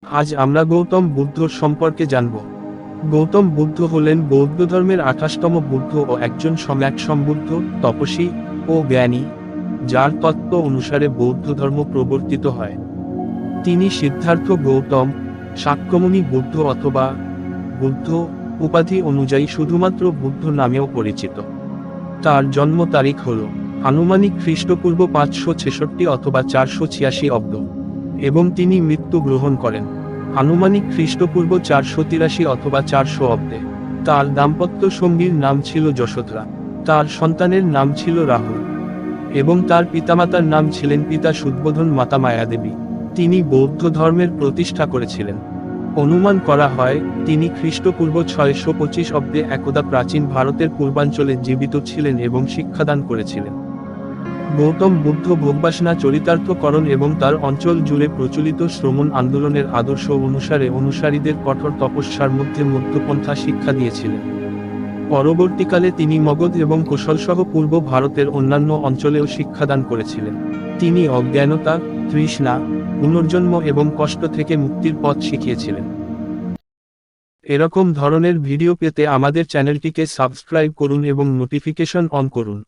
আজ আমরা গৌতম বুদ্ধর সম্পর্কে জানব। গৌতম বুদ্ধ হলেন বৌদ্ধ ধর্মের 28তম বুদ্ধ ও একজন সম্যক সম্বুদ্ধ, তপস্বী ও জ্ঞানী, যার তত্ত্ব অনুসারে বৌদ্ধ ধর্ম প্রবর্তিত হয়। তিনি সিদ্ধার্থ গৌতম, শাক্যমুনি বুদ্ধ অথবা বুদ্ধ উপাধি অনুযায়ী শুধুমাত্র বুদ্ধ নামেও পরিচিত। তার জন্ম তারিখ হল আনুমানিক খ্রিস্টপূর্ব 566 অথবা 486 অব্দ এবং তিনি মৃত্যু গ্রহণ করেন আনুমানিক খ্রিস্টপূর্ব 483 অথবা 400 অব্দে। তার দাম্পত্য সঙ্গীর নাম ছিল যশোধরা, তার সন্তানের নাম ছিল রাহুল এবং তার পিতামাতার নাম ছিলেন পিতা সুদবোধন, মাতা মায়াদেবী। তিনি বৌদ্ধ ধর্মের প্রতিষ্ঠা করেছিলেন। অনুমান করা হয় তিনি খ্রিস্টপূর্ব 625 অব্দে একদা প্রাচীন ভারতের পূর্বাঞ্চলে জীবিত ছিলেন এবং শিক্ষাদান করেছিলেন। গৌতম বুদ্ধ ভোগবাসনা চরিতার্থকরণ এবং তার অঞ্চল জুড়ে প্রচলিত শ্রমণ আন্দোলনের আদর্শ অনুসারে অনুসারীদের কঠোর তপস্যার মধ্যে মধ্যপন্থা শিক্ষা দিয়েছিলেন। পরবর্তীকালে তিনি মগধ এবং কোশলসহ পূর্ব ভারতের অন্যান্য অঞ্চলেও শিক্ষাদান করেছিলেন। তিনি অজ্ঞানতা, তৃষ্ণা, পুনর্জন্ম এবং কষ্ট থেকে মুক্তির পথ শিখিয়েছিলেন। এরকম ধরনের ভিডিও পেতে আমাদের চ্যানেলটিকে সাবস্ক্রাইব করুন এবং নোটিফিকেশন অন করুন।